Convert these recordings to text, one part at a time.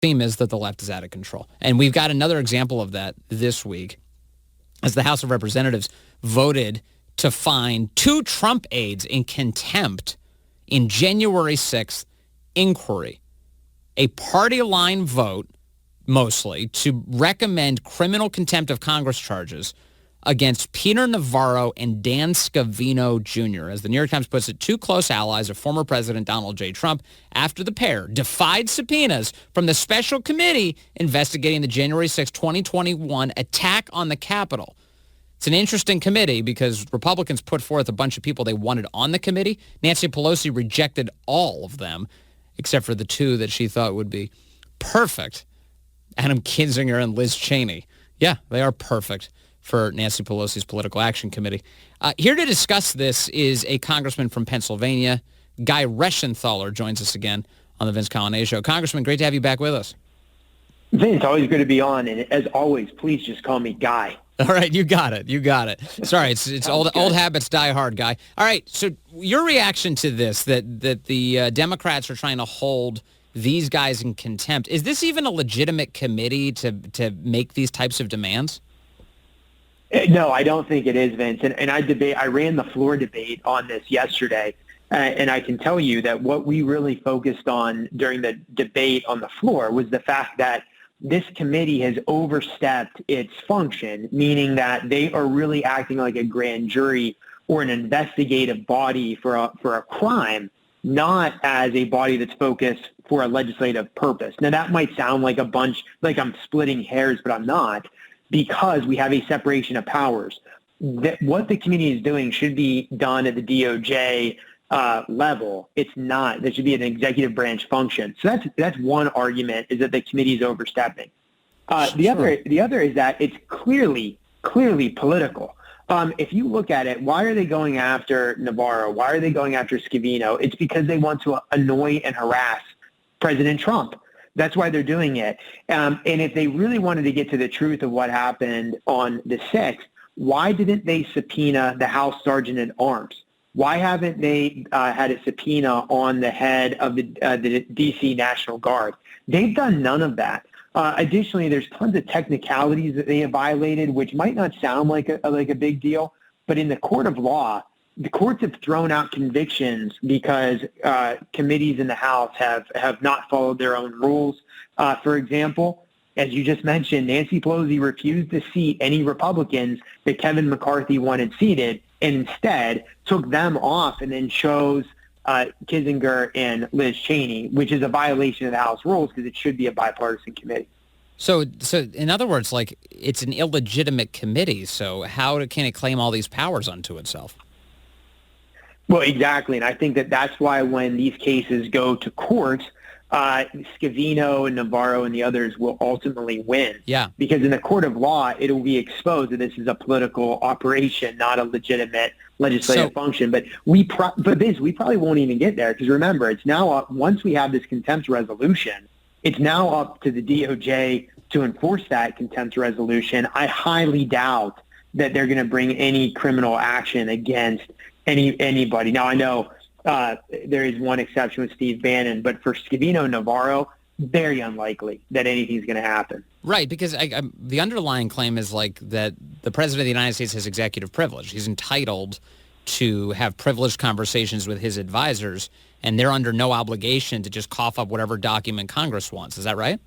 theme is that the left is out of control. And we've got another example of that this week as the House of Representatives voted to find 2 Trump aides in contempt in January 6th inquiry. A party line vote, mostly, to recommend criminal contempt of Congress charges against Peter Navarro and Dan Scavino Jr. As the New York Times puts it, 2 close allies of former President Donald J. Trump after the pair defied subpoenas from the special committee investigating the January 6, 2021 attack on the Capitol. It's an interesting committee because Republicans put forth a bunch of people they wanted on the committee. Nancy Pelosi rejected all of them except for the 2 that she thought would be perfect. Adam Kinzinger and Liz Cheney. Yeah, they are perfect for Nancy Pelosi's Political Action Committee. Here to discuss this is a congressman from Pennsylvania. Guy Reschenthaler joins us again on the Vince Coglianese Show. Congressman, great to have you back with us. Vince, always good to be on. And as always, please just call me Guy. All right, you got it. Sorry, it's old habits die hard, Guy. All right, so your reaction to this, that the Democrats are trying to hold these guys in contempt, is this even a legitimate committee to make these types of demands? No, I don't think it is, Vince. And I ran the floor debate on this yesterday, and I can tell you that what we really focused on during the debate on the floor was the fact that this committee has overstepped its function, meaning that they are really acting like a grand jury or an investigative body for a crime, not as a body that's focused for a legislative purpose. Now, that might sound like I'm splitting hairs, but I'm not, because we have a separation of powers. What the committee is doing should be done at the DOJ level. It's not. There should be an executive branch function. So that's one argument, is that the committee is overstepping. The other is that it's clearly political. If you look at it, why are they going after Navarro? Why are they going after Scavino? It's because they want to annoy and harass President Trump. That's why they're doing it. And if they really wanted to get to the truth of what happened on the 6th, why didn't they subpoena the House Sergeant at Arms? Why haven't they had a subpoena on the head of the D.C. National Guard? They've done none of that. Additionally, there's tons of technicalities that they have violated, which might not sound like a big deal, but in the court of law, the courts have thrown out convictions because committees in the House have not followed their own rules. For example, as you just mentioned, Nancy Pelosi refused to seat any Republicans that Kevin McCarthy wanted seated, and instead took them off and then chose Kinzinger and Liz Cheney, which is a violation of the House rules because it should be a bipartisan committee. So in other words, like, it's an illegitimate committee. So how can it claim all these powers unto itself? Well, exactly. And I think that's why when these cases go to court, Scavino and Navarro and the others will ultimately win. Yeah. Because in the court of law, it will be exposed that this is a political operation, not a legitimate legislative function. But Vince, we probably won't even get there, because remember, it's now up, once we have this contempt resolution, it's now up to the DOJ to enforce that contempt resolution. I highly doubt that they're going to bring any criminal action against anybody. Now, I know there is one exception with Steve Bannon, but for Scavino and Navarro, very unlikely that anything's going to happen. Right, because the underlying claim is like that the President of the United States has executive privilege. He's entitled to have privileged conversations with his advisors, and they're under no obligation to just cough up whatever document Congress wants. Is that right?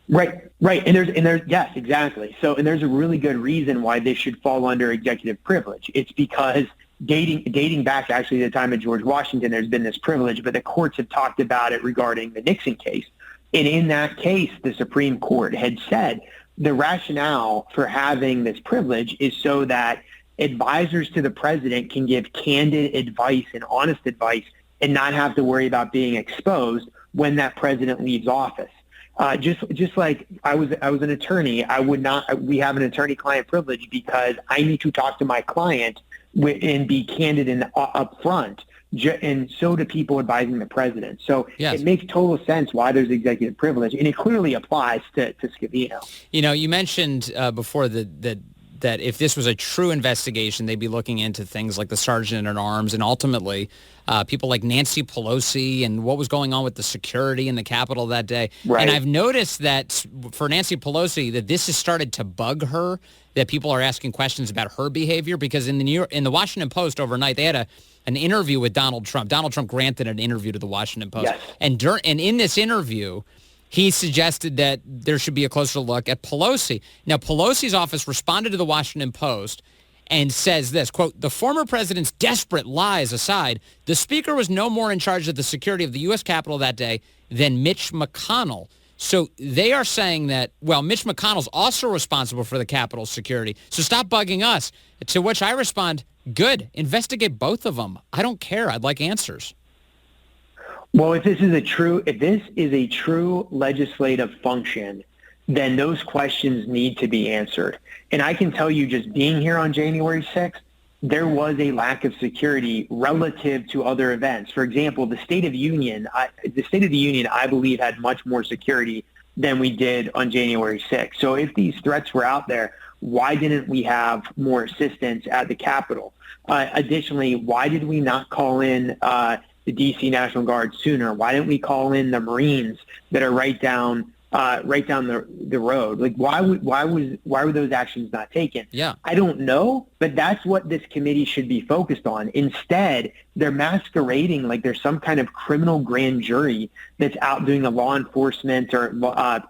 Right. And there's yes, exactly. So, and there's a really good reason why this should fall under executive privilege. It's because dating back actually to the time of George Washington, there's been this privilege, but the courts have talked about it regarding the Nixon case. And in that case, the Supreme Court had said the rationale for having this privilege is so that advisors to the president can give candid advice and honest advice and not have to worry about being exposed when that president leaves office. Just like I was an attorney, we have an attorney-client privilege because I need to talk to my client and be candid and upfront, and so do people advising the president. So yes, it makes total sense why there's executive privilege, and it clearly applies to Scavino. You know, you mentioned before that that if this was a true investigation, they'd be looking into things like the sergeant at arms and ultimately people like Nancy Pelosi and what was going on with the security in the Capitol that day. Right. And I've noticed that for Nancy Pelosi, that this has started to bug her, that people are asking questions about her behavior, because in the Washington Post overnight, they had an interview with Donald Trump. Donald Trump granted an interview to the Washington Post. Yes. And in this interview, he suggested that there should be a closer look at Pelosi. Now, Pelosi's office responded to the Washington Post and says this, quote, "The former president's desperate lies aside, the speaker was no more in charge of the security of the U.S. Capitol that day than Mitch McConnell." So they are saying that, well, Mitch McConnell's also responsible for the Capitol's security, so stop bugging us. To which I respond, good, investigate both of them. I don't care. I'd like answers. Well, if this is a true legislative function, then those questions need to be answered. And I can tell you, just being here on January 6th, there was a lack of security relative to other events. For example, the State of the Union, I believe, had much more security than we did on January 6th. So if these threats were out there, why didn't we have more assistance at the Capitol? Additionally, why did we not call in the D.C. National Guard sooner? Why didn't we call in the Marines that are right down the road? Like, why were those actions not taken? Yeah, I don't know, but that's what this committee should be focused on. Instead, they're masquerading like there's some kind of criminal grand jury that's out doing a law enforcement or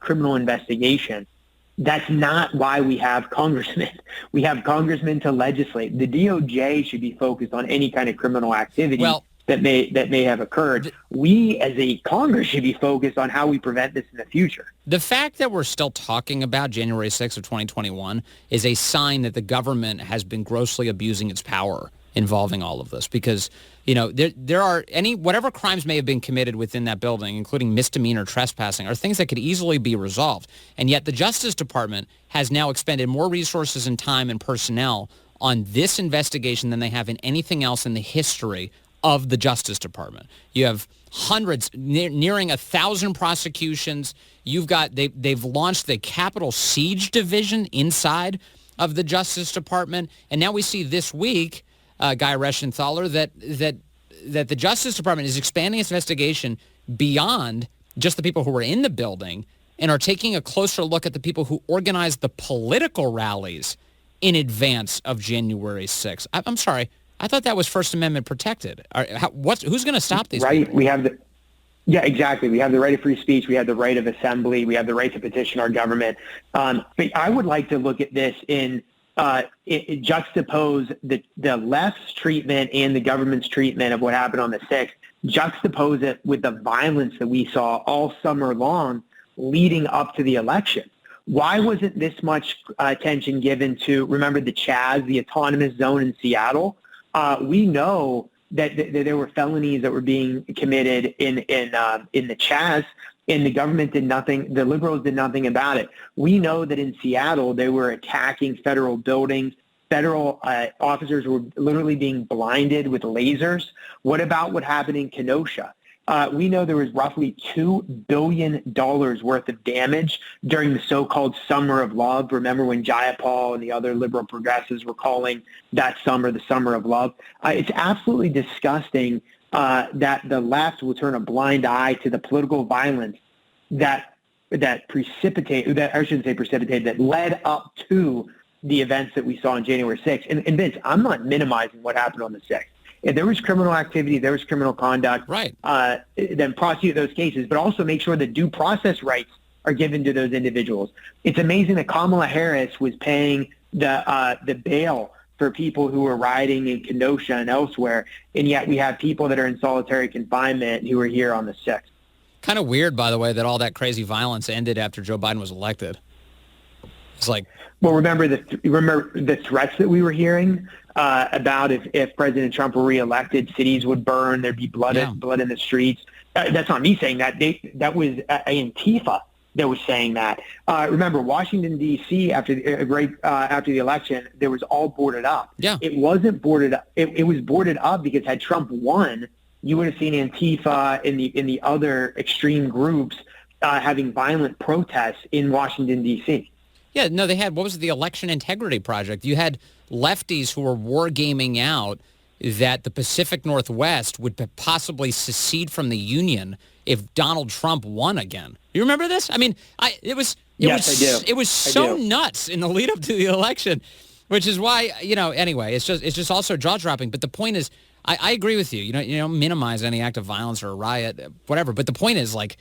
criminal investigation. That's not why we have congressmen. We have congressmen to legislate. The DOJ should be focused on any kind of criminal activity that may have occurred. We as a Congress should be focused on how we prevent this in the future. The fact that we're still talking about January 6th of 2021 is a sign that the government has been grossly abusing its power involving all of this, because, you know, there are whatever crimes may have been committed within that building, including misdemeanor trespassing, are things that could easily be resolved. And yet the Justice Department has now expended more resources and time and personnel on this investigation than they have in anything else in the history of the Justice Department. You have hundreds, nearing 1,000 prosecutions. They've launched the Capitol Siege Division inside of the Justice Department, and now we see this week, Guy Reschenthaler, that the Justice Department is expanding its investigation beyond just the people who were in the building and are taking a closer look at the people who organized the political rallies in advance of January 6th. I'm sorry. I thought that was First Amendment protected. Who's going to stop these right, people? We have yeah, exactly. We have the right of free speech. We have the right of assembly. We have the right to petition our government. But I would like to look at this in juxtapose the left's treatment and the government's treatment of what happened on the 6th, juxtapose it with the violence that we saw all summer long leading up to the election. Why wasn't this much attention given to, remember the Chaz, the autonomous zone in Seattle? We know that there were felonies that were being committed in the Chaz, and the government did nothing. The liberals did nothing about it. We know that in Seattle they were attacking federal buildings. Federal officers were literally being blinded with lasers. What about what happened in Kenosha? We know there was roughly $2 billion worth of damage during the so-called Summer of Love. Remember when Jayapal and the other liberal progressives were calling that summer the Summer of Love? It's absolutely disgusting that the left will turn a blind eye to the political violence that led up to the events that we saw on January 6th. And Vince, I'm not minimizing what happened on the 6th. If there was criminal activity, there was criminal conduct, right? Then prosecute those cases, but also make sure that due process rights are given to those individuals. It's amazing that Kamala Harris was paying the bail for people who were rioting in Kenosha and elsewhere, and yet we have people that are in solitary confinement who are here on the 6th. Kind of weird, by the way, that all that crazy violence ended after Joe Biden was elected. It's like, well, remember the threats that we were hearing about if President Trump were reelected, cities would burn, there'd be blood in the streets. That's not me saying that. That was Antifa that was saying that. Remember, Washington, D.C., after the election, there was all boarded up. Yeah. It wasn't boarded up. It was boarded up because had Trump won, you would have seen Antifa in the other extreme groups having violent protests in Washington, D.C. Yeah, no, they had, what was it, the Election Integrity Project? You had lefties who were wargaming out that the Pacific Northwest would possibly secede from the Union if Donald Trump won again. You remember this? I mean, Yes, I do. It was so nuts in the lead up to the election, which is why, anyway, it's just also jaw-dropping. But the point is, I agree with you. You don't minimize any act of violence or a riot, whatever. But the point is, like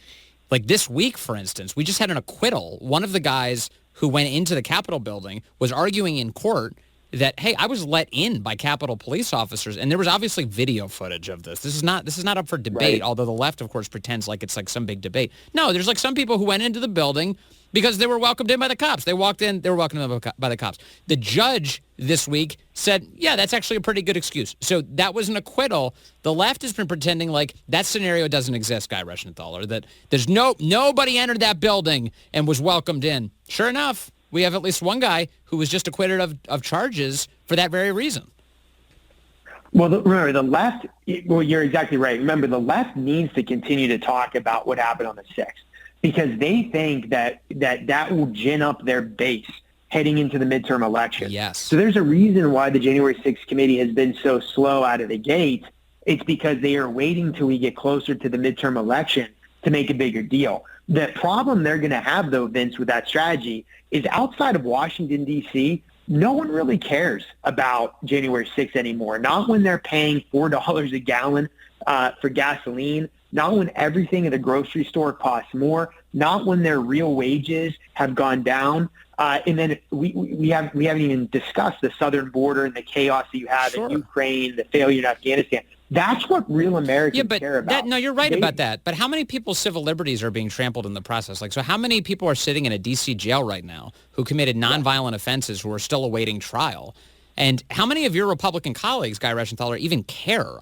this week, for instance, we just had an acquittal. One of the guys who went into the Capitol building was arguing in court that, hey, I was let in by Capitol police officers, and there was obviously video footage of this. This is not up for debate, Right. although the left, of course, pretends like it's like some big debate. No, there's like some people who went into the building because they were welcomed in by the cops. They walked in, they were welcomed in by the cops. The judge this week said, yeah, that's actually a pretty good excuse. So that was an acquittal. The left has been pretending like that scenario doesn't exist, Guy Reschenthaler, that there's nobody entered that building and was welcomed in. Sure enough, we have at least one guy who was just acquitted of charges for that very reason. Well, remember, the left, well, you're exactly right. Remember, the left needs to continue to talk about what happened on the 6th because they think that will gin up their base heading into the midterm election. Yes. So there's a reason why the January 6th committee has been so slow out of the gate. It's because they are waiting till we get closer to the midterm election to make a bigger deal. The problem they're going to have, though, Vince, with that strategy is outside of Washington, D.C., no one really cares about January 6th anymore. Not when they're paying $4 a gallon for gasoline, not when everything at the grocery store costs more, not when their real wages have gone down. And then we haven't even discussed the southern border and the chaos that you have in Ukraine, the failure in Afghanistan. That's what real Americans care about. No, you're right about that. But how many people's civil liberties are being trampled in the process? Like, so how many people are sitting in a D.C. jail right now who committed nonviolent offenses who are still awaiting trial? And how many of your Republican colleagues, Guy Reschenthaler, even care?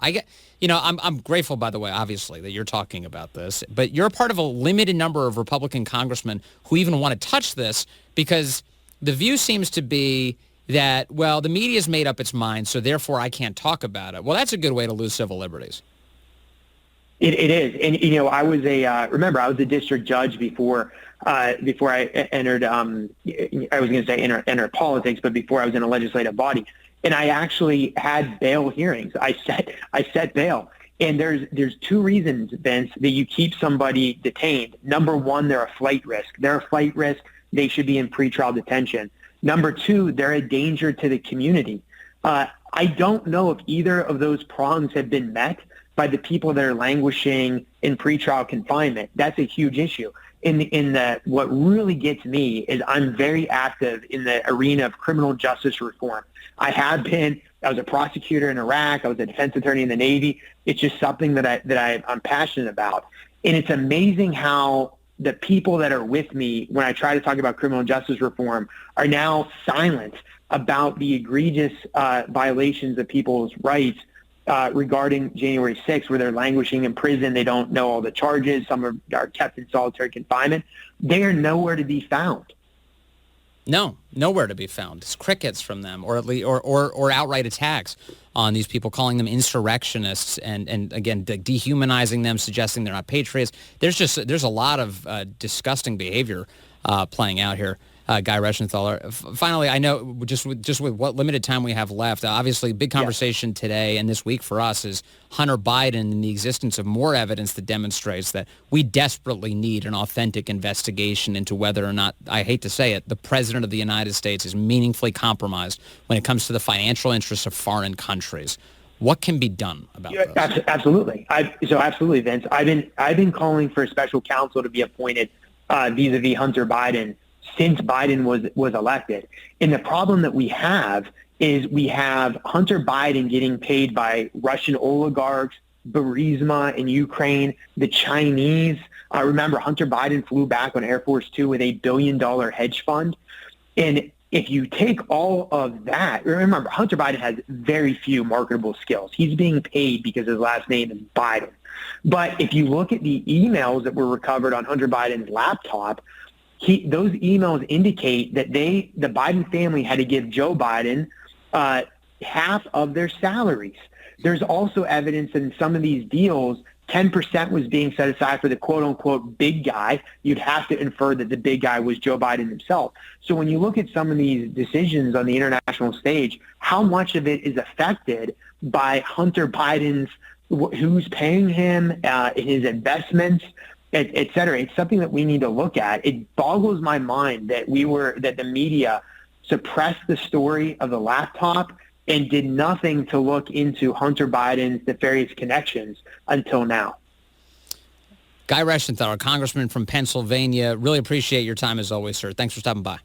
I'm grateful, by the way, obviously, that you're talking about this. But you're part of a limited number of Republican congressmen who even want to touch this because the view seems to be that, well, the media's made up its mind, so therefore I can't talk about it. Well, that's a good way to lose civil liberties. It is. And, I was I was a district judge before I entered, I was going to say enter politics, but before I was in a legislative body. And I actually had bail hearings. I set bail. And there's two reasons, Vince, that you keep somebody detained. Number one, they're a flight risk. They're a flight risk. They should be in pretrial detention. Number two, they're a danger to the community. I don't know if either of those prongs have been met by the people that are languishing in pretrial confinement. That's a huge issue. What really gets me is I'm very active in the arena of criminal justice reform. I was a prosecutor in Iraq. I was a defense attorney in the Navy. It's just something that I'm passionate about. And it's amazing how the people that are with me when I try to talk about criminal justice reform are now silent about the egregious violations of people's rights regarding January 6th, where they're languishing in prison. They don't know all the charges. Some are kept in solitary confinement. They are nowhere to be found. No, nowhere to be found. It's crickets from them, or at least, or outright attacks on these people, calling them insurrectionists, and again, dehumanizing them, suggesting they're not patriots. There's a lot of disgusting behavior playing out here. Guy Reschenthaler. Finally, I know just with what limited time we have left, obviously big conversation today and this week for us is Hunter Biden and the existence of more evidence that demonstrates that we desperately need an authentic investigation into whether or not, I hate to say it, the President of the United States is meaningfully compromised when it comes to the financial interests of foreign countries. What can be done about this? Absolutely. Absolutely, Vince. I've been calling for a special counsel to be appointed vis-a-vis Hunter Biden since Biden was elected. And the problem that we have is we have Hunter Biden getting paid by Russian oligarchs, Burisma in Ukraine, the Chinese. Remember, Hunter Biden flew back on Air Force Two with $1 billion hedge fund. And if you take all of that, remember, Hunter Biden has very few marketable skills. He's being paid because his last name is Biden. But if you look at the emails that were recovered on Hunter Biden's laptop, those emails indicate that the Biden family had to give Joe Biden half of their salaries. There's also evidence that in some of these deals, 10% was being set aside for the quote-unquote big guy, you'd have to infer that the big guy was Joe Biden himself. So when you look at some of these decisions on the international stage, how much of it is affected by Hunter Biden's, who's paying him, his investments, et cetera? It's something that we need to look at. It boggles my mind that the media suppressed the story of the laptop and did nothing to look into Hunter Biden's nefarious connections until now. Guy Reschenthaler, Congressman from Pennsylvania. Really appreciate your time as always, sir. Thanks for stopping by.